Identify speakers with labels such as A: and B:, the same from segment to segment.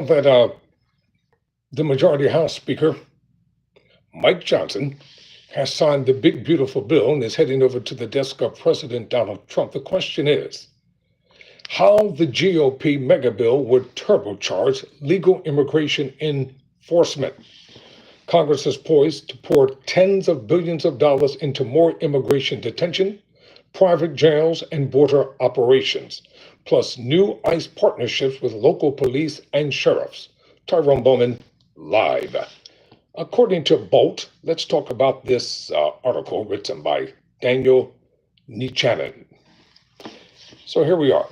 A: that the Majority House Speaker, Mike Johnson, has signed the big, beautiful bill and is heading over to the desk of President Donald Trump. The question is how the GOP Megabill would turbocharge legal immigration enforcement. Congress is poised to pour tens of billions of dollars into more immigration detention, private jails, and border operations, plus new ICE partnerships with local police and sheriffs. Tyrone Bowman, live. According to Bolt, let's talk about this article written by Daniel Nichanen. So here we are.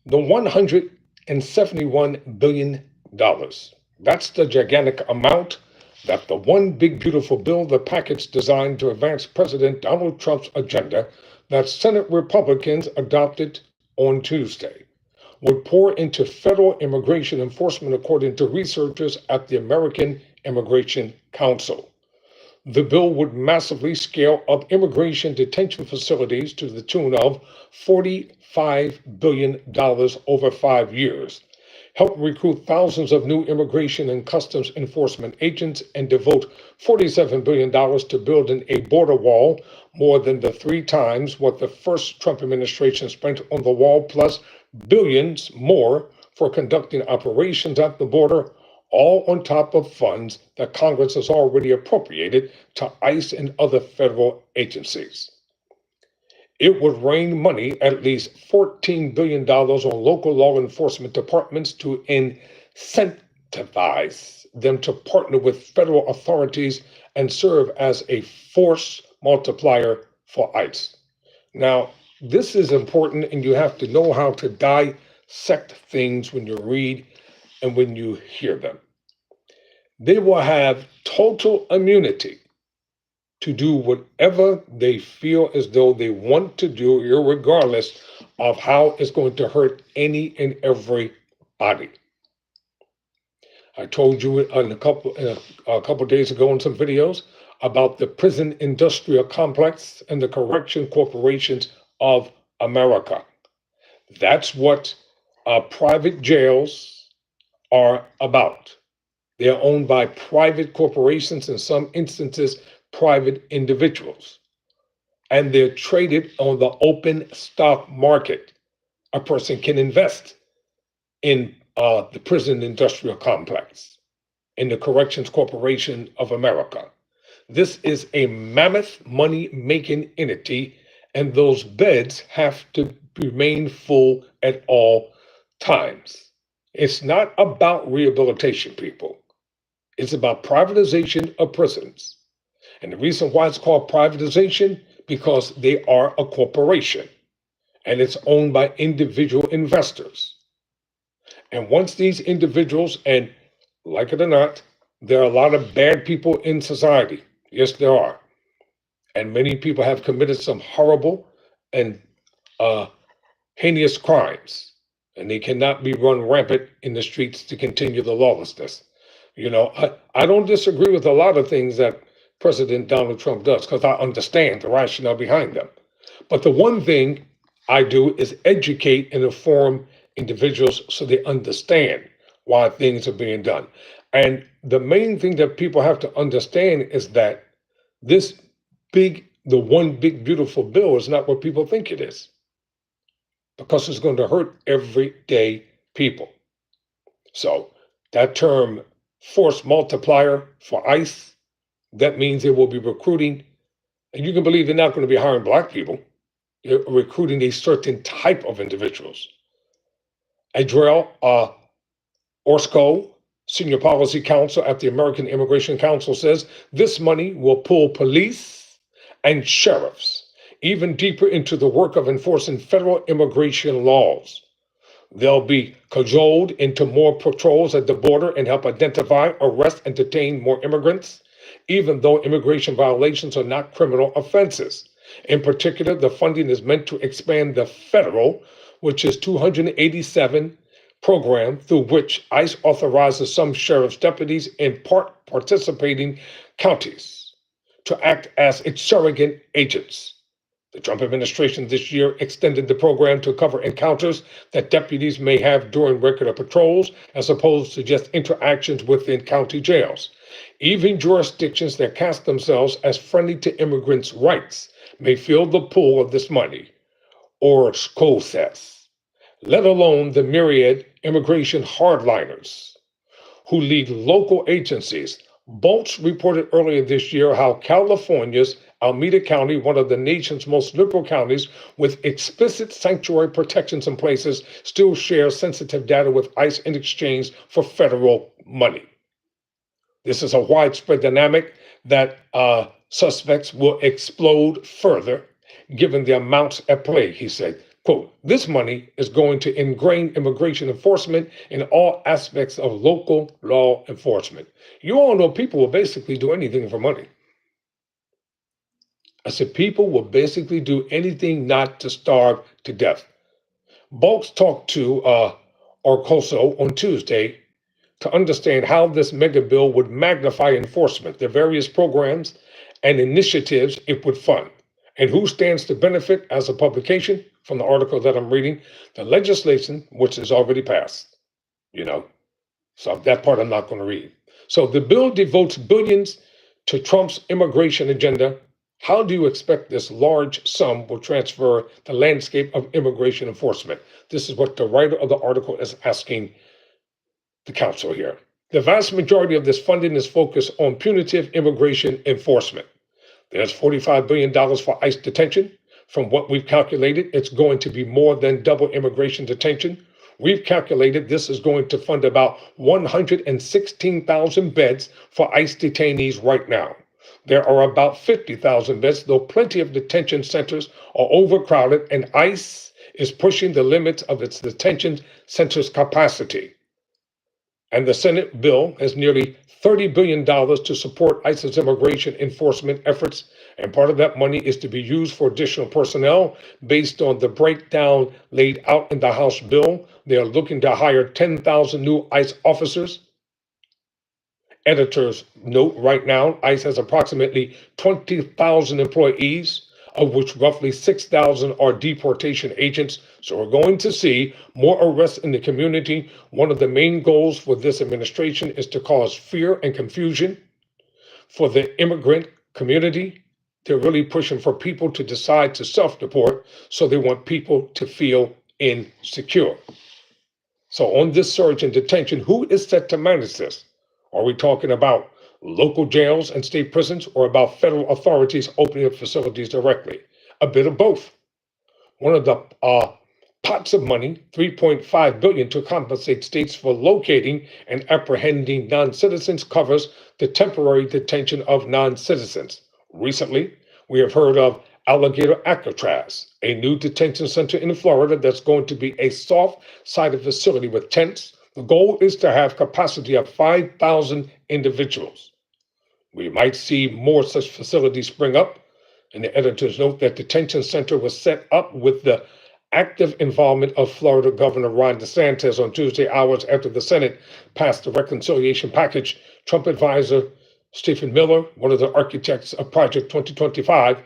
A: The $171 billion. That's the gigantic amount that the one big beautiful bill, the package designed to advance President Donald Trump's agenda that Senate Republicans adopted on Tuesday, would pour into federal immigration enforcement, according to researchers at the American Immigration Council. The bill would massively scale up immigration detention facilities to the tune of $45 billion over 5 years, help recruit thousands of new immigration and customs enforcement agents, and devote $47 billion to building a border wall, more than the 3 times what the first Trump administration spent on the wall, plus billions more for conducting operations at the border, all on top of funds that Congress has already appropriated to ICE and other federal agencies. It would rain money, at least $14 billion, on local law enforcement departments to incentivize them to partner with federal authorities and serve as a force multiplier for ICE. Now, this is important, and you have to know how to dissect things when you read and when you hear them. They will have total immunity to do whatever they feel as though they want to do, regardless of how it's going to hurt any and everybody. I told you a couple days ago in some videos about the prison industrial complex and the correction corporations of America. That's what private jails are about. They are owned by private corporations, in some instances, private individuals. And they're traded on the open stock market. A person can invest in the prison industrial complex, in the Corrections Corporation of America. This is a mammoth money-making entity, and those beds have to remain full at all times. It's not about rehabilitation, people. It's about privatization of prisons. And the reason why it's called privatization, because they are a corporation, and it's owned by individual investors. And once these individuals, and like it or not, there are a lot of bad people in society. Yes, there are. And many people have committed some horrible and heinous crimes, and they cannot be run rampant in the streets to continue the lawlessness. I don't disagree with a lot of things that President Donald Trump does, because I understand the rationale behind them. But the one thing I do is educate and inform individuals so they understand why things are being done. And the main thing that people have to understand is that the one big beautiful bill is not what people think it is, because it's going to hurt everyday people. So that term, force multiplier for ICE, that means they will be recruiting, and you can believe they're not going to be hiring Black people. They're recruiting a certain type of individuals. Adriel Orsko, Senior Policy Counsel at the American Immigration Council, says this money will pull police and sheriffs even deeper into the work of enforcing federal immigration laws. They'll be cajoled into more patrols at the border and help identify, arrest, and detain more immigrants, even though immigration violations are not criminal offenses. In particular, the funding is meant to expand the federal, which is 287, program through which ICE authorizes some sheriff's deputies in participating counties to act as its surrogate agents The Trump administration this year extended the program to cover encounters that deputies may have during regular patrols, as opposed to just interactions within county jails. Even jurisdictions that cast themselves as friendly to immigrants' rights may feel the pull of this money, or says, let alone the myriad immigration hardliners who lead local agencies. Bolts reported earlier this year how California's Alameda County, one of the nation's most liberal counties with explicit sanctuary protections in places, still shares sensitive data with ICE in exchange for federal money. This is a widespread dynamic that suspects will explode further given the amounts at play, he said. Quote, this money is going to ingrain immigration enforcement in all aspects of local law enforcement. You all know people will basically do anything for money. I said people will basically do anything not to starve to death. Bulks talked to Orcoso on Tuesday to understand how this megabill would magnify enforcement, the various programs and initiatives it would fund, and who stands to benefit as a publication from the article that I'm reading, the legislation, which is already passed, so that part I'm not going to read. So the bill devotes billions to Trump's immigration agenda. How do you expect this large sum will transfer the landscape of immigration enforcement? This is what the writer of the article is asking the council here. The vast majority of this funding is focused on punitive immigration enforcement. There's $45 billion for ICE detention. From what we've calculated, it's going to be more than double immigration detention. We've calculated this is going to fund about 116,000 beds for ICE detainees right now. There are about 50,000 beds, though plenty of detention centers are overcrowded, and ICE is pushing the limits of its detention centers' capacity. And the Senate bill has nearly $30 billion to support ICE's immigration enforcement efforts. And part of that money is to be used for additional personnel based on the breakdown laid out in the House bill. They are looking to hire 10,000 new ICE officers. Editors note right now, ICE has approximately 20,000 employees, of which roughly 6,000 are deportation agents. So we're going to see more arrests in the community. One of the main goals for this administration is to cause fear and confusion for the immigrant community. They're really pushing for people to decide to self-deport, so they want people to feel insecure. So on this surge in detention, who is set to manage this? Are we talking about local jails and state prisons, or about federal authorities opening up facilities directly? A bit of both. One of the pots of money, $3.5 billion to compensate states for locating and apprehending non-citizens, covers the temporary detention of non-citizens. Recently, we have heard of Alligator Alcatraz, a new detention center in Florida that's going to be a soft-sided facility with tents. The goal is to have capacity of 5,000 individuals. We might see more such facilities spring up, and the editors note that the detention center was set up with the active involvement of Florida Governor Ron DeSantis on Tuesday, hours after the Senate passed the reconciliation package. Trump advisor Stephen Miller, one of the architects of Project 2025,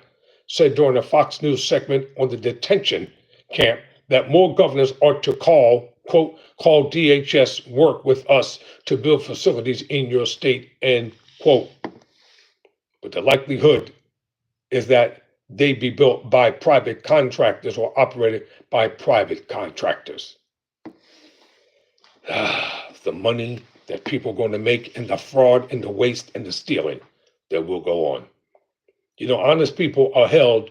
A: said during a Fox News segment on the detention camp that more governors ought to call DHS, work with us to build facilities in your state, end quote. But the likelihood is that they be built by private contractors or operated by private contractors. The money that people are going to make, and the fraud and the waste and the stealing that will go on. Honest people are held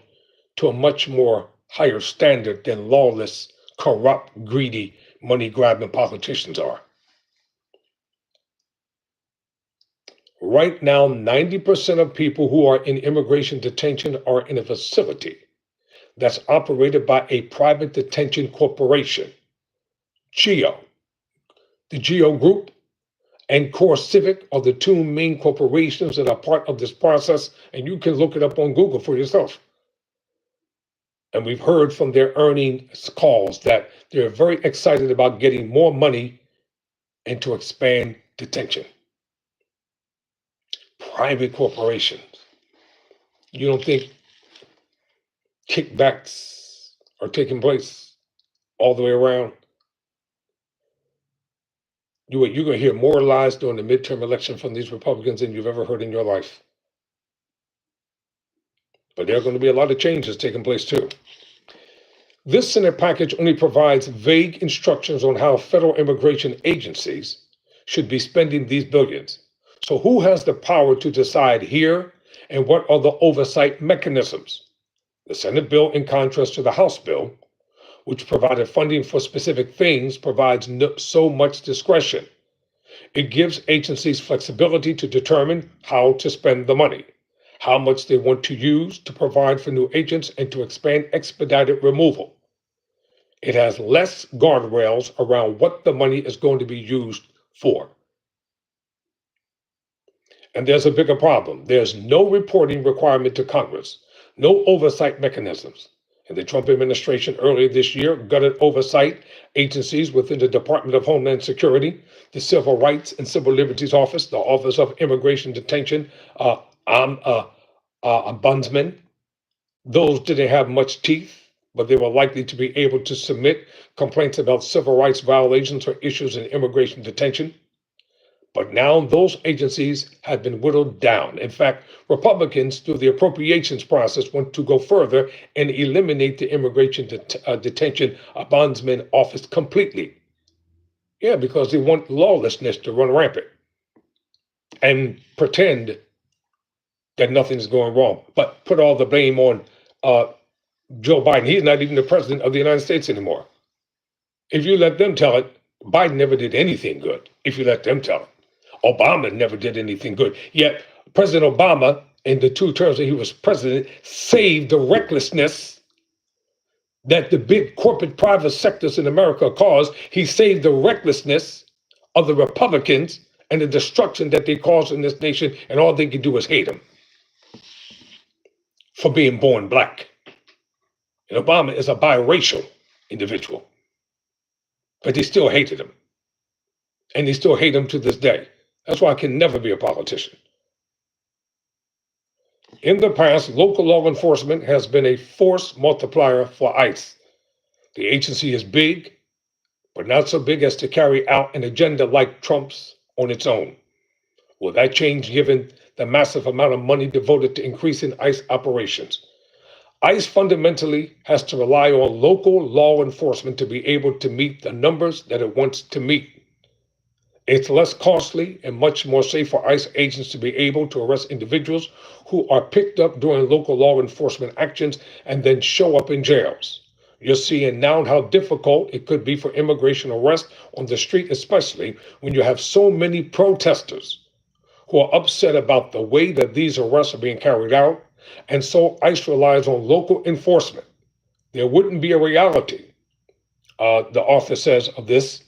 A: to a much more higher standard than lawless, corrupt, greedy, money-grabbing politicians are. Right now, 90% of people who are in immigration detention are in a facility that's operated by a private detention corporation, GEO. The GEO Group and Core Civic are the two main corporations that are part of this process, and you can look it up on Google for yourself. And we've heard from their earnings calls that they're very excited about getting more money and to expand detention. Private corporations. You don't think kickbacks are taking place all the way around. You're going to hear more lies during the midterm election from these Republicans than you've ever heard in your life. But there are going to be a lot of changes taking place too. This Senate package only provides vague instructions on how federal immigration agencies should be spending these billions. So who has the power to decide here, and what are the oversight mechanisms? The Senate bill, in contrast to the House bill, which provided funding for specific things, provides so much discretion. It gives agencies flexibility to determine how to spend the money, how much they want to use to provide for new agents, and to expand expedited removal. It has less guardrails around what the money is going to be used for. And there's a bigger problem. There's no reporting requirement to Congress, no oversight mechanisms. And the Trump administration earlier this year gutted oversight agencies within the Department of Homeland Security, the Civil Rights and Civil Liberties Office, the Office of Immigration Detention, Ombudsman. Those didn't have much teeth, but they were likely to be able to submit complaints about civil rights violations or issues in immigration detention. But now those agencies have been whittled down. In fact, Republicans, through the appropriations process, want to go further and eliminate the immigration detention ombudsman office completely. Yeah, because they want lawlessness to run rampant and pretend that nothing's going wrong, but put all the blame on Joe Biden. He's not even the president of the United States anymore. If you let them tell it, Biden never did anything good, if you let them tell it. Obama never did anything good. Yet President Obama, in the 2 terms that he was president, saved the recklessness that the big corporate private sectors in America caused. He saved the recklessness of the Republicans and the destruction that they caused in this nation, and all they could do was hate him for being born black. And Obama is a biracial individual, but they still hated him. And they still hate him to this day. That's why I can never be a politician. In the past, local law enforcement has been a force multiplier for ICE. The agency is big, but not so big as to carry out an agenda like Trump's on its own. Will that change given the massive amount of money devoted to increasing ICE operations? ICE fundamentally has to rely on local law enforcement to be able to meet the numbers that it wants to meet. It's less costly and much more safe for ICE agents to be able to arrest individuals who are picked up during local law enforcement actions and then show up in jails. You're seeing now how difficult it could be for immigration arrest on the street, especially when you have so many protesters who are upset about the way that these arrests are being carried out. And so ICE relies on local enforcement. There wouldn't be a reality, the author says of this,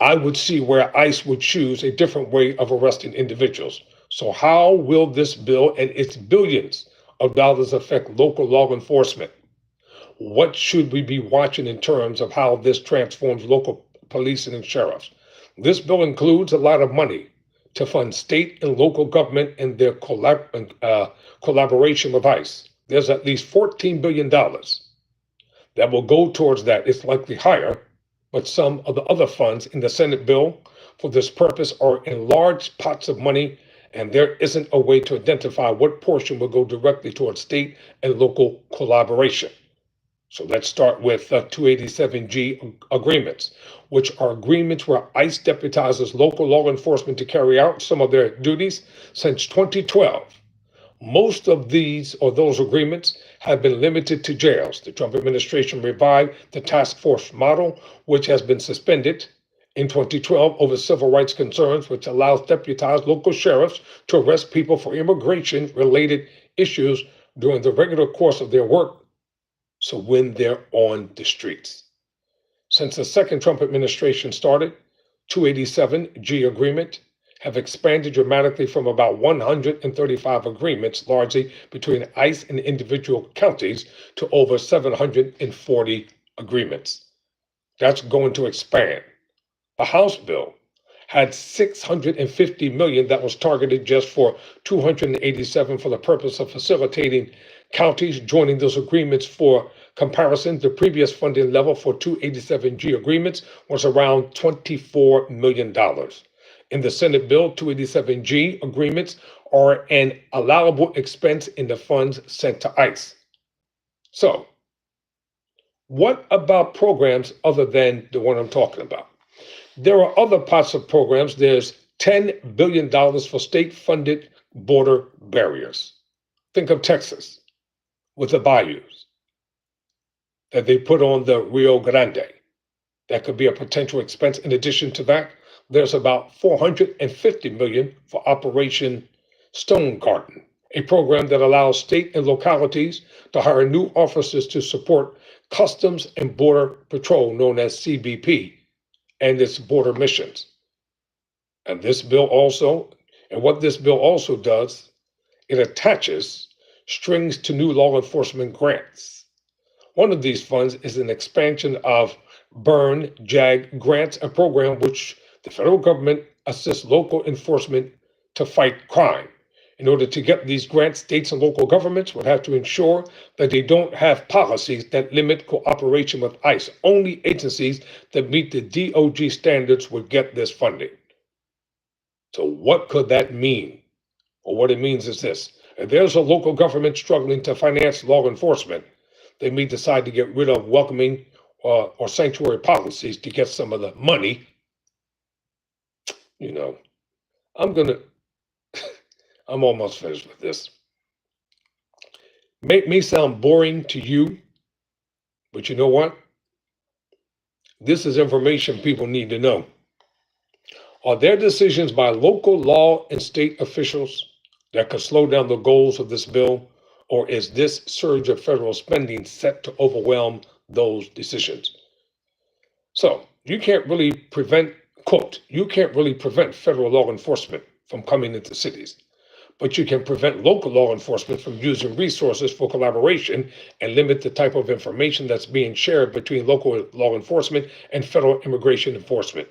A: I would see where ICE would choose a different way of arresting individuals. So how will this bill and its billions of dollars affect local law enforcement? What should we be watching in terms of how this transforms local police and sheriffs? This bill includes a lot of money to fund state and local government and their collaboration with ICE. There's at least $14 billion that will go towards that. It's likely higher, but some of the other funds in the Senate bill for this purpose are in large pots of money, and there isn't a way to identify what portion will go directly towards state and local collaboration. So let's start with 287G agreements, which are agreements where ICE deputizes local law enforcement to carry out some of their duties since 2012. Most of these or those agreements have been limited to jails. The Trump administration revived the task force model, which has been suspended in 2012 over civil rights concerns, which allows deputized local sheriffs to arrest people for immigration-related issues during the regular course of their work, so when they're on the streets. Since the second Trump administration started, 287G agreement have expanded dramatically from about 135 agreements, largely between ICE and individual counties, to over 740 agreements. That's going to expand. The House bill had $650 million that was targeted just for 287 for the purpose of facilitating counties joining those agreements. For comparison, the previous funding level for 287G agreements was around $24 million. In the Senate bill, 287G agreements are an allowable expense in the funds sent to ICE. So, what about programs other than the one I'm talking about? There are other parts of programs. There's $10 billion for state-funded border barriers. Think of Texas with the bayous that they put on the Rio Grande. That could be a potential expense. In addition to that, there's about $450 million for Operation Stone Garden, a program that allows state and localities to hire new officers to support Customs and Border Patrol, known as CBP, and its border missions. And what this bill also does, it attaches strings to new law enforcement grants. One of these funds is an expansion of Burn JAG grants, a program which the federal government assists local enforcement to fight crime. In order to get these grants, states and local governments would have to ensure that they don't have policies that limit cooperation with ICE. Only agencies that meet the DOJ standards would get this funding. So what could that mean? Well, what it means is this. If there's a local government struggling to finance law enforcement, they may decide to get rid of welcoming or sanctuary policies to get some of the money. I'm almost finished with this. May sound boring to you, but you know what? This is information people need to know. Are there decisions by local law and state officials that could slow down the goals of this bill, or is this surge of federal spending set to overwhelm those decisions? So you can't really prevent, quote, you can't really prevent federal law enforcement from coming into cities, but you can prevent local law enforcement from using resources for collaboration and limit the type of information that's being shared between local law enforcement and federal immigration enforcement.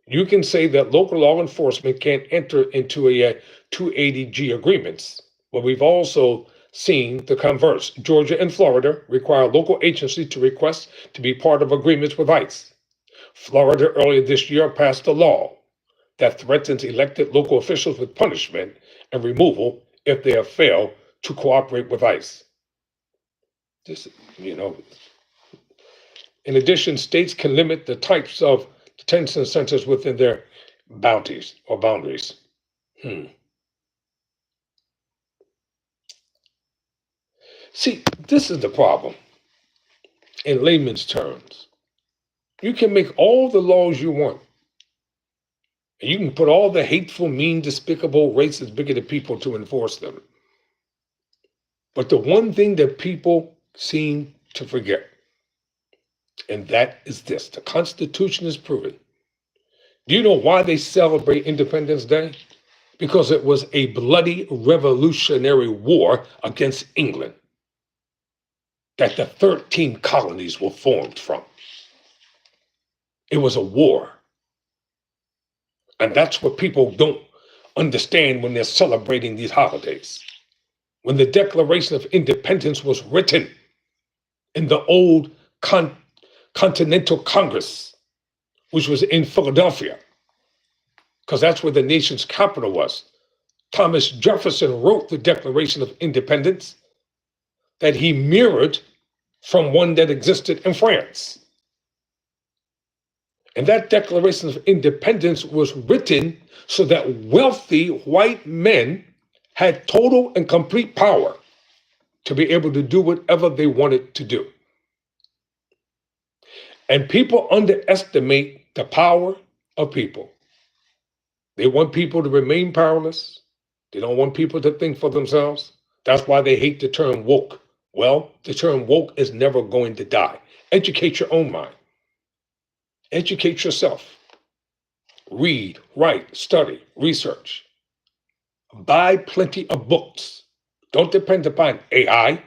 A: You can say that local law enforcement can't enter into a 280G agreements, but we've also seen the converse. Georgia and Florida require local agencies to request to be part of agreements with ICE. Florida earlier this year passed a law that threatens elected local officials with punishment and removal if they have failed to cooperate with ICE. In addition, states can limit the types of detention centers within their boundaries. See, this is the problem. In layman's terms, you can make all the laws you want. And you can put all the hateful, mean, despicable, racist, bigoted people to enforce them. But the one thing that people seem to forget, and that is this: the Constitution is proven. Do you know why they celebrate Independence Day? Because it was a bloody revolutionary war against England that the 13 colonies were formed from. It was a war. And that's what people don't understand when they're celebrating these holidays. When the Declaration of Independence was written in the old Continental Congress, which was in Philadelphia, because that's where the nation's capital was. Thomas Jefferson wrote the Declaration of Independence that he mirrored from one that existed in France. And that Declaration of Independence was written so that wealthy white men had total and complete power to be able to do whatever they wanted to do. And people underestimate the power of people. They want people to remain powerless. They don't want people to think for themselves. That's why they hate the term woke. Well, the term woke is never going to die. Educate your own mind. Educate yourself. Read, write, study, research. Buy plenty of books. Don't depend upon AI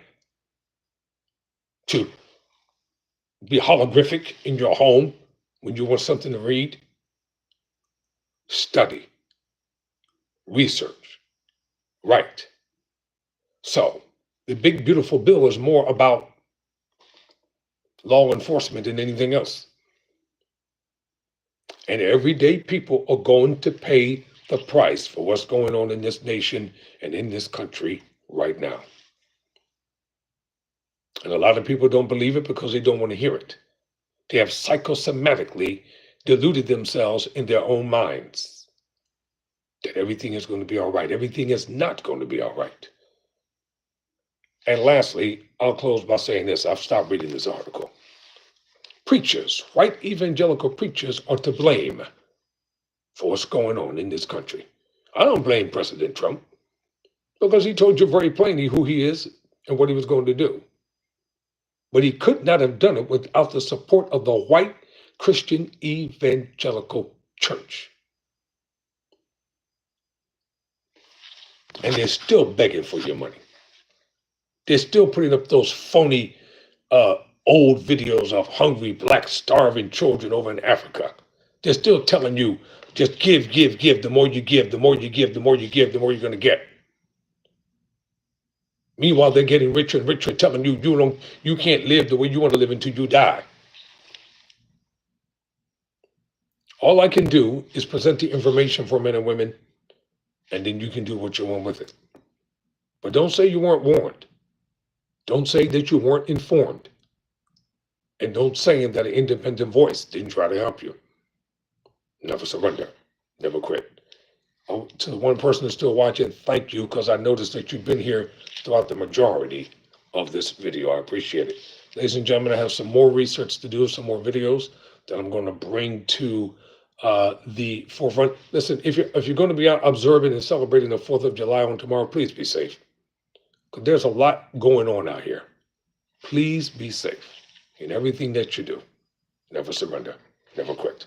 A: to be holographic in your home when you want something to read. Study, research, write. So, The big, beautiful bill is more about law enforcement than anything else. And everyday people are going to pay the price for what's going on in this nation and in this country right now. And a lot of people don't believe it because they don't want to hear it. They have psychosomatically deluded themselves in their own minds that everything is going to be all right. Everything is not going to be all right. And lastly, I'll close by saying this. I've stopped reading this article. Preachers, white evangelical preachers, are to blame for what's going on in this country. I don't blame President Trump because he told you very plainly who he is and what he was going to do. But he could not have done it without the support of the white Christian evangelical church. And they're still begging for your money. They're still putting up those phony old videos of hungry, black, starving children over in Africa. They're still telling you, just give, give, give. The more you give, the more you give, the more you give, the more you're going to get. Meanwhile, they're getting richer and richer, telling you you can't live the way you want to live until you die. All I can do is present the information for men and women, and then you can do what you want with it. But don't say you weren't warned. Don't say that you weren't informed. And don't say that an independent voice didn't try to help you. Never surrender. Never quit. Oh, to the one person who's still watching, thank you, because I noticed that you've been here throughout the majority of this video. I appreciate it. Ladies and gentlemen, I have some more research to do, some more videos that I'm going to bring to the forefront. Listen, if you're going to be out observing and celebrating the 4th of July on tomorrow, please be safe. Because there's a lot going on out here. Please be safe in everything that you do. Never surrender. Never quit.